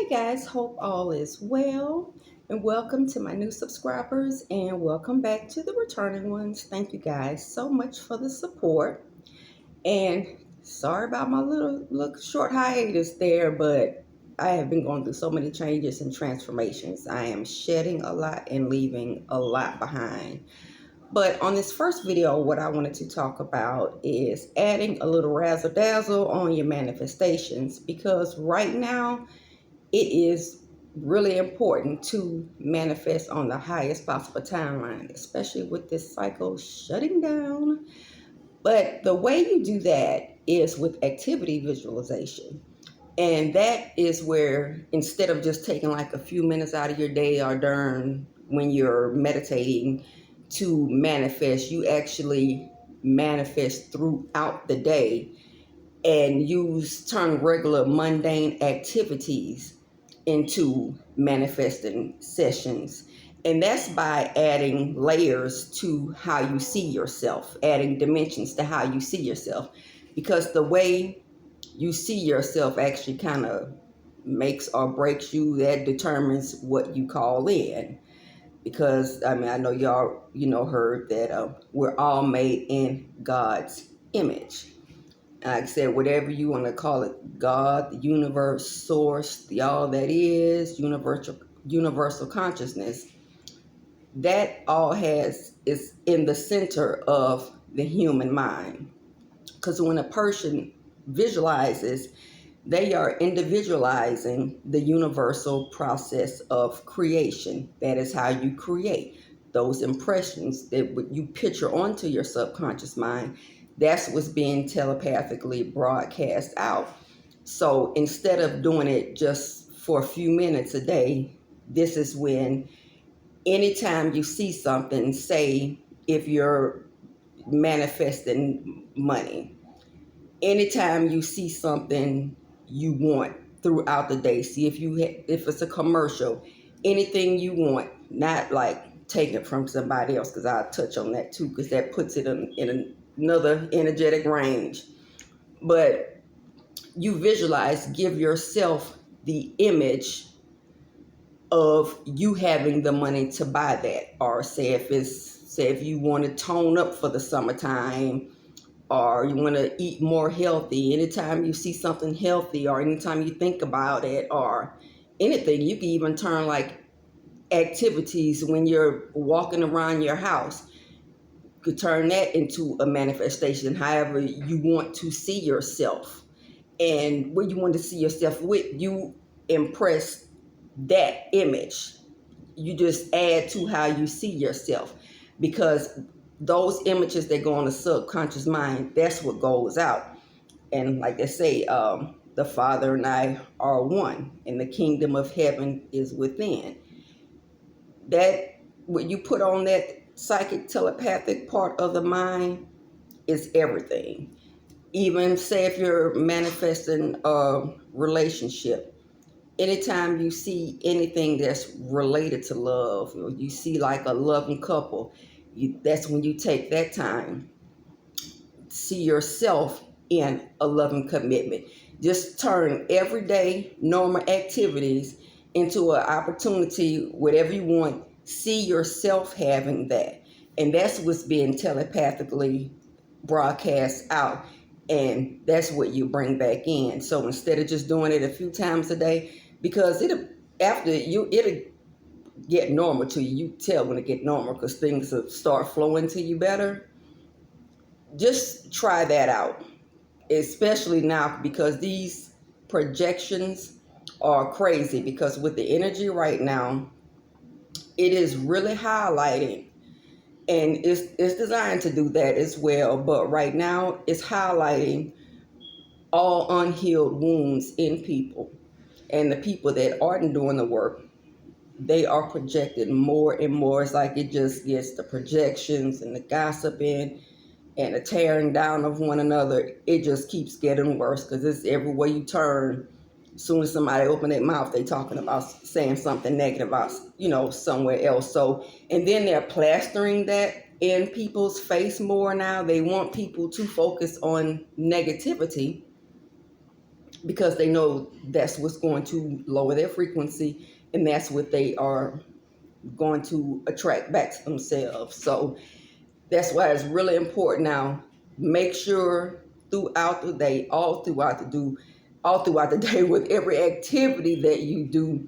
Hey guys, hope all is well. And welcome to my new subscribers and welcome back to the returning ones. Thank you guys so much for the support. And sorry about my little short hiatus there, but I have been going through so many changes and transformations. I am shedding a lot and leaving a lot behind. But on this first video, what I wanted to talk about is adding a little razzle dazzle on your manifestations because right now it is really important to manifest on the highest possible timeline, especially with this cycle shutting down. But the way you do that is with activity visualization. And that is where instead of just taking like a few minutes out of your day or during when you're meditating to manifest, you actually manifest throughout the day and turn regular mundane activities into manifesting sessions. And that's by adding layers to how you see yourself, adding dimensions to how you see yourself. Because the way you see yourself actually kind of makes or breaks you, that determines what you call in. Because I know y'all heard that we're all made in God's image. Like I said, whatever you want to call it, God, the universe, source, the all that is, universal consciousness, that all is in the center of the human mind. Because when a person visualizes, they are individualizing the universal process of creation. That is how you create those impressions that you picture onto your subconscious mind. That's what's being telepathically broadcast out. So instead of doing it just for a few minutes a day, this is when anytime you see something, say if you're manifesting money, anytime you see something you want throughout the day, see if it's a commercial, anything you want, not like take it from somebody else, because I'll touch on that too, because that puts it in another energetic range. But you visualize, give yourself the image of you having the money to buy that, or say if you want to tone up for the summertime, or you want to eat more healthy. Anytime you see something healthy, or anytime you think about it, or anything, you can even turn like activities when you're walking around your house. You could turn that into a manifestation, however you want to see yourself. And what you want to see yourself with, you impress that image. You just add to how you see yourself, because those images that go on the subconscious mind, that's what goes out. And like they say, the Father and I are one, and the kingdom of heaven is within. That what you put on that psychic telepathic part of the mind is everything. Even say if you're manifesting a relationship, anytime you see anything that's related to love, or you see like a loving couple, that's when you take that time, see yourself in a loving commitment. Just turn everyday normal activities into an opportunity, whatever you want, see yourself having that. And that's what's being telepathically broadcast out. And that's what you bring back in. So instead of just doing it a few times a day, because it'll get normal to you. You tell when it get normal, because things will start flowing to you better. Just try that out, especially now, because these projections are crazy. Because with the energy right now, it is really highlighting, and it's designed to do that as well. But right now, it's highlighting all unhealed wounds in people, and the people that aren't doing the work, they are projected more and more. It's like it just gets the projections and the gossiping and the tearing down of one another. It just keeps getting worse, because it's everywhere you turn. As soon as somebody open their mouth, they talking about saying something negative about, somewhere else. So, and then they're plastering that in people's face more now. They want people to focus on negativity, because they know that's what's going to lower their frequency, and that's what they are going to attract back to themselves. So that's why it's really important now. Make sure throughout the day, all throughout the day, with every activity that you do,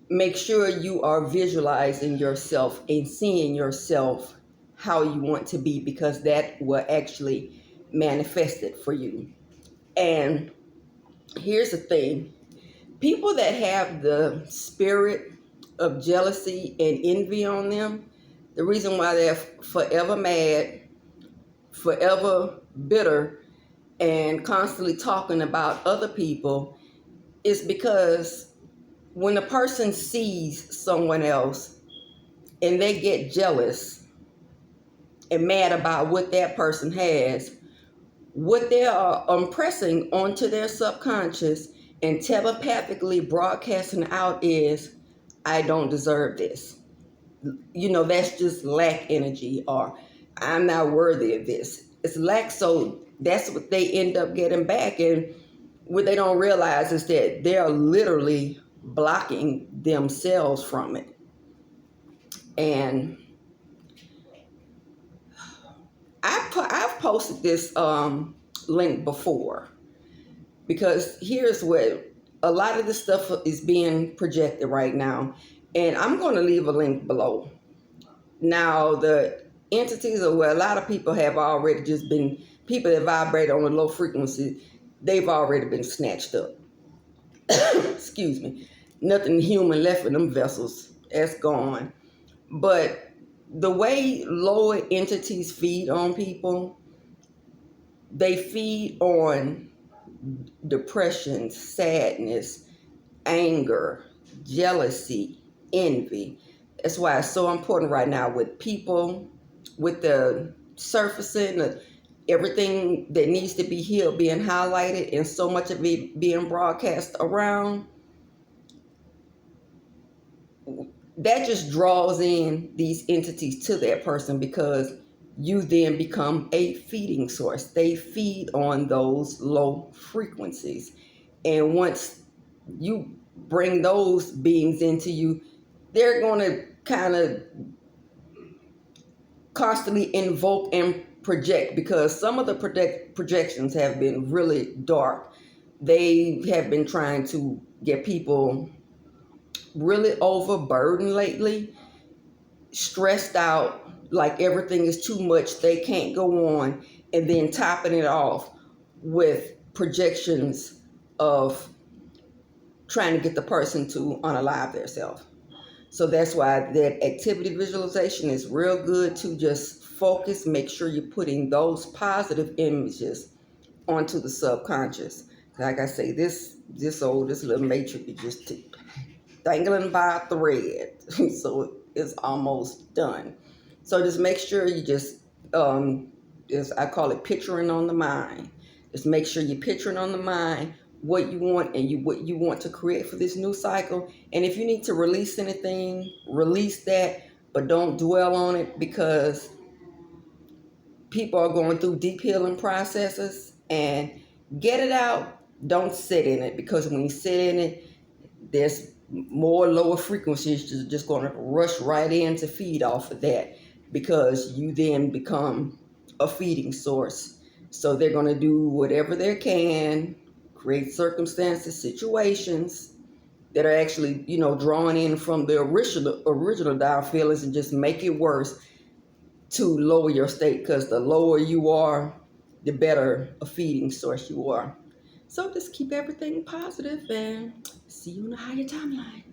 make sure you are visualizing yourself and seeing yourself how you want to be, because that will actually manifest it for you. And here's the thing: people that have the spirit of jealousy and envy on them, the reason why they're forever mad, forever bitter, and constantly talking about other people is because when a person sees someone else and they get jealous and mad about what that person has, what they are impressing onto their subconscious and telepathically broadcasting out is, I don't deserve this. That's just lack energy, or I'm not worthy of this. It's lack. So that's what they end up getting back. And what they don't realize is that they're literally blocking themselves from it. And I've posted this link before, because here's what a lot of this stuff is being projected right now. And I'm going to leave a link below. Now, the entities, or where a lot of people have already just been, people that vibrate on a low frequency, they've already been snatched up. Excuse me. Nothing human left in them vessels. That's gone. But the way lower entities feed on people, they feed on depression, sadness, anger, jealousy, envy. That's why it's so important right now with people, with the surfacing of everything that needs to be healed being highlighted, and so much of it being broadcast around. That just draws in these entities to that person, because you then become a feeding source. They feed on those low frequencies. And once you bring those beings into you, they're going to kind of constantly invoke and project, because some of the projections have been really dark. They have been trying to get people really overburdened lately, stressed out, like everything is too much, they can't go on, and then topping it off with projections of trying to get the person to unalive themselves. So that's why that activity visualization is real good, to just focus, make sure you're putting those positive images onto the subconscious. Like I say, this little matrix is just dangling by a thread. So it's almost done. So just make sure you just I call it picturing on the mind. Just make sure you're picturing on the mind what you want, and what you want to create for this new cycle. And if you need to release anything, release that, but don't dwell on it, because people are going through deep healing processes, and get it out. Don't sit in it, because when you sit in it, there's more lower frequencies just going to rush right in to feed off of that, because you then become a feeding source. So they're going to do whatever they can, create circumstances, situations that are actually, drawn in from the original down feelings, and just make it worse to lower your state, because the lower you are, the better a feeding source you are. So just keep everything positive, and see you in a higher timeline.